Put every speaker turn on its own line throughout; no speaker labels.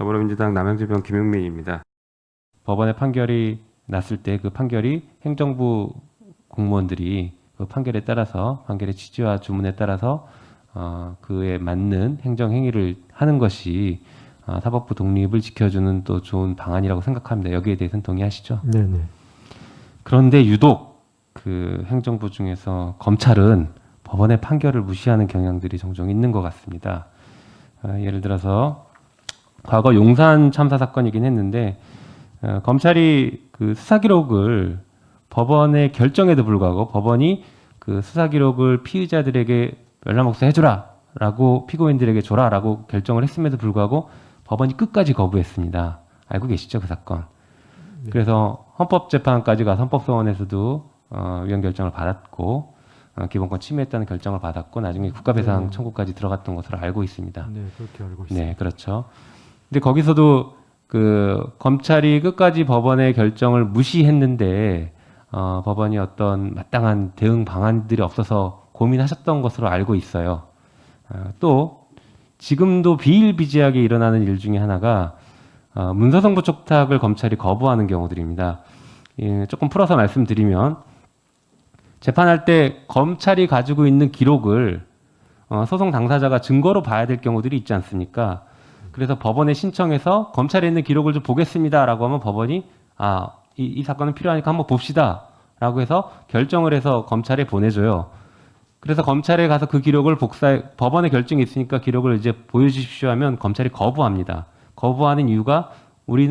더불어민주당 남양주병 김용민입니다. 법원의 판결이 났을 때 그 판결이 행정부 공무원들이 그 판결에 따라서 판결의 취지와 주문에 따라서 그에 맞는 행정 행위를 하는 것이 사법부 독립을 지켜주는 또 좋은 방안이라고 생각합니다. 여기에 대해서는 동의하시죠?
네네.
그런데 유독 그 행정부 중에서 검찰은 법원의 판결을 무시하는 경향들이 종종 있는 것 같습니다. 예를 들어서 과거 용산 참사 사건이긴 했는데 검찰이 그 수사 기록을 법원의 결정에도 불구하고 법원이 그 수사 기록을 피의자들에게 열람목소 해주라라고 피고인들에게 줘라라고 결정을 했음에도 불구하고 법원이 끝까지 거부했습니다. 알고 계시죠, 그 사건?
네.
그래서 헌법재판까지 가서 헌법소원에서도 위헌 결정을 받았고 기본권 침해했다는 결정을 받았고 나중에 국가배상 청구까지 들어갔던 것으로 알고 있습니다.
네, 그렇게 알고 있습니다.
네, 그렇죠. 근데 거기서도 그 검찰이 끝까지 법원의 결정을 무시했는데 법원이 어떤 마땅한 대응 방안들이 없어서 고민하셨던 것으로 알고 있어요. 또 지금도 비일비재하게 일어나는 일 중에 하나가 문서성부 촉탁을 검찰이 거부하는 경우들입니다. 조금 풀어서 말씀드리면 재판할 때 검찰이 가지고 있는 기록을 소송 당사자가 증거로 봐야 될 경우들이 있지 않습니까? 그래서 법원에 신청해서 검찰에 있는 기록을 좀 보겠습니다라고 하면 법원이 이 사건은 필요하니까 한번 봅시다 라고 해서 결정을 해서 검찰에 보내줘요. 그래서 검찰에 가서 그 기록을 법원의 결정이 있으니까 기록을 이제 보여주십시오 하면 검찰이 거부합니다. 거부하는 이유가 우리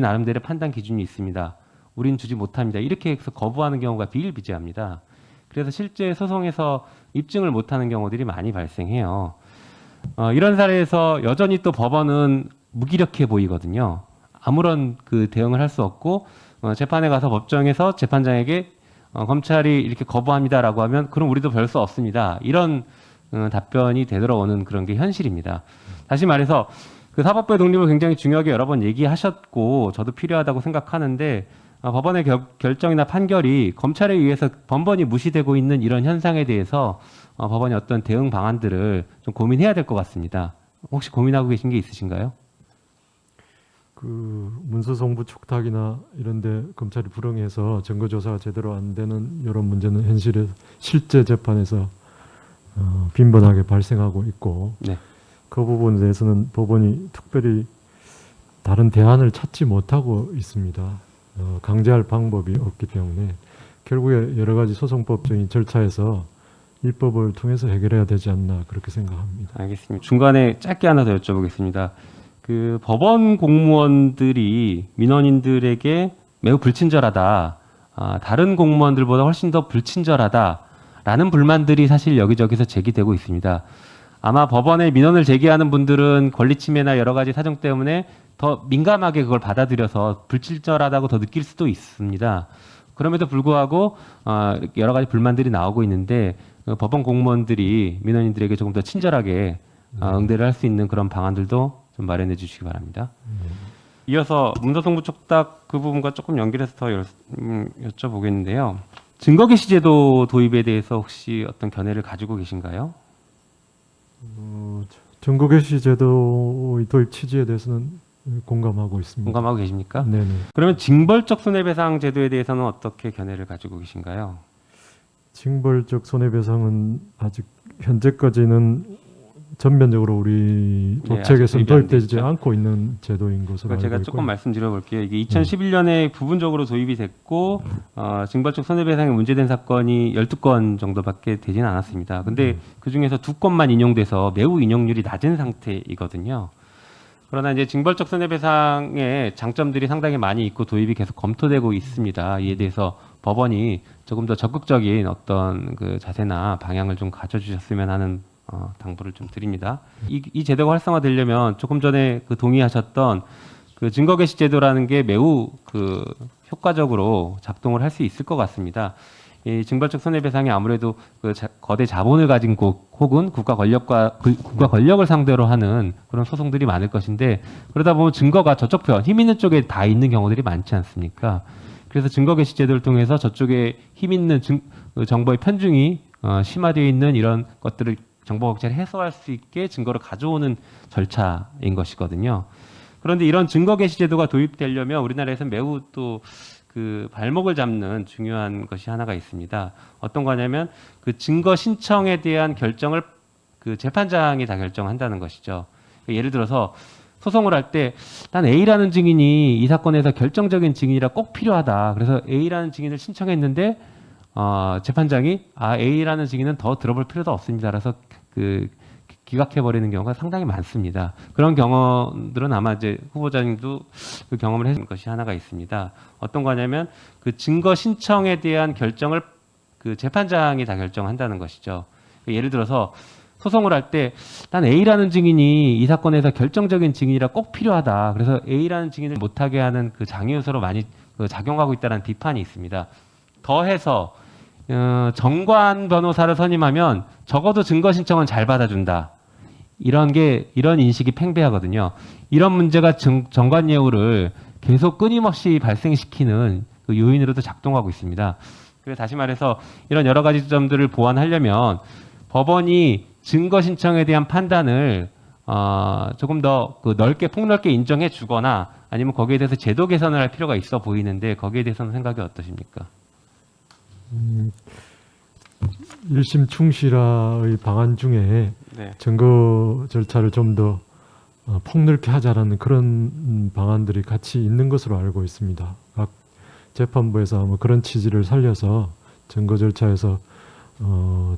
나름대로의 판단 기준이 있습니다. 우리는 주지 못합니다. 이렇게 해서 거부하는 경우가 비일비재합니다. 그래서 실제 소송에서 입증을 못하는 경우들이 많이 발생해요. 이런 사례에서 여전히 또 법원은 무기력해 보이거든요. 아무런 그 대응을 할 수 없고 재판에 가서 법정에서 재판장에게 검찰이 이렇게 거부합니다라고 하면 그럼 우리도 별 수 없습니다. 이런 답변이 되돌아오는 그런 게 현실입니다. 다시 말해서 그 사법부의 독립을 굉장히 중요하게 여러 번 얘기하셨고 저도 필요하다고 생각하는데 법원의 결정이나 판결이 검찰에 의해서 번번이 무시되고 있는 이런 현상에 대해서 법원이 어떤 대응 방안들을 좀 고민해야 될 것 같습니다. 혹시 고민하고 계신 게 있으신가요?
그 문서성부 촉탁이나 이런데 검찰이 불응해서 증거조사가 제대로 안 되는 이런 문제는 현실에 실제 재판에서 빈번하게 발생하고 있고
네.
그 부분에 대해서는 법원이 특별히 다른 대안을 찾지 못하고 있습니다. 강제할 방법이 없기 때문에 결국에 여러 가지 소송법적인 절차에서 입법을 통해서 해결해야 되지 않나 그렇게 생각합니다.
알겠습니다. 중간에 짧게 하나 더 여쭤보겠습니다. 그 법원 공무원들이 민원인들에게 매우 불친절하다, 다른 공무원들보다 훨씬 더 불친절하다라는 불만들이 사실 여기저기서 제기되고 있습니다. 아마 법원에 민원을 제기하는 분들은 권리침해나 여러 가지 사정 때문에 더 민감하게 그걸 받아들여서 불친절하다고 더 느낄 수도 있습니다. 그럼에도 불구하고 여러 가지 불만들이 나오고 있는데 법원 공무원들이 민원인들에게 조금 더 친절하게 응대를 할 수 있는 그런 방안들도 좀 마련해 주시기 바랍니다. 이어서 문서성부 촉탁 그 부분과 조금 연결해서 더 여쭤보겠는데요. 증거개시제도 도입에 대해서 혹시 어떤 견해를 가지고 계신가요?
증거개시제도의 도입 취지에 대해서는 공감하고 있습니다.
공감하고 계십니까?
네네.
그러면 징벌적 손해배상 제도에 대해서는 어떻게 견해를 가지고 계신가요?
징벌적 손해배상은 아직 현재까지는 전면적으로 우리 법책에서는 도입되지 않고 있는 제도인 것으로 알고
제가
있고요.
조금 말씀드려볼게요. 이게 2011년에 부분적으로 도입이 됐고 징벌적 손해배상에 문제된 사건이 12건 정도밖에 되지는 않았습니다. 근데 그중에서 2건만 인용돼서 매우 인용률이 낮은 상태이거든요. 그러나 이제 징벌적 손해배상의 장점들이 상당히 많이 있고 도입이 계속 검토되고 있습니다. 이에 대해서 법원이 조금 더 적극적인 어떤 그 자세나 방향을 좀 가져주셨으면 하는 당부를 좀 드립니다. 이 제도가 활성화되려면 조금 전에 그 동의하셨던 그 증거개시 제도라는 게 매우 그 효과적으로 작동을 할 수 있을 것 같습니다. 이 징벌적 손해배상이 아무래도 그 거대 자본을 가진 곳 혹은 국가 권력을 상대로 하는 그런 소송들이 많을 것인데 그러다 보면 증거가 저쪽 편 힘 있는 쪽에 다 있는 경우들이 많지 않습니까? 그래서 증거개시 제도를 통해서 저쪽에 힘 있는 정보의 편중이 심화되어 있는 이런 것들을 정보 격차를 해소할 수 있게 증거를 가져오는 절차인 것이거든요. 그런데 이런 증거 개시 제도가 도입되려면 우리나라에서는 매우 또 그 발목을 잡는 중요한 것이 하나가 있습니다. 어떤 거냐면 그 증거 신청에 대한 결정을 그 재판장이 다 결정한다는 것이죠. 예를 들어서 소송을 할 때 난 A라는 증인이 이 사건에서 결정적인 증인이라 꼭 필요하다. 그래서 A라는 증인을 신청했는데 재판장이 A라는 증인은 더 들어볼 필요도 없습니다. 그래서 그 기각해버리는 경우가 상당히 많습니다. 그런 경험들은 아마 이제 후보자님도 그 경험을 해준 것이 하나가 있습니다. 어떤 거냐면 그 증거 신청에 대한 결정을 그 재판장이 다 결정한다는 것이죠. 예를 들어서 소송을 할 때 난 A라는 증인이 이 사건에서 결정적인 증인이라 꼭 필요하다. 그래서 A라는 증인을 못하게 하는 그 장애 요소로 많이 그 작용하고 있다는 비판이 있습니다. 더해서 정관 변호사를 선임하면 적어도 증거 신청은 잘 받아준다. 이런 인식이 팽배하거든요. 이런 문제가 정관 예우를 계속 끊임없이 발생시키는 그 요인으로도 작동하고 있습니다. 그래서 다시 말해서 이런 여러 가지 점들을 보완하려면 법원이 증거 신청에 대한 판단을 조금 더 그 넓게 폭넓게 인정해 주거나 아니면 거기에 대해서 제도 개선을 할 필요가 있어 보이는데 거기에 대해서는 생각이 어떠십니까?
1심 충실화의 방안 중에
네.
증거 절차를 좀 더 폭넓게 하자라는 그런 방안들이 같이 있는 것으로 알고 있습니다. 각 재판부에서 뭐 그런 취지를 살려서 증거 절차에서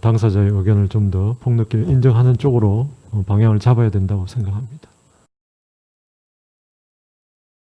당사자의 의견을 좀 더 폭넓게 인정하는 쪽으로 방향을 잡아야 된다고 생각합니다.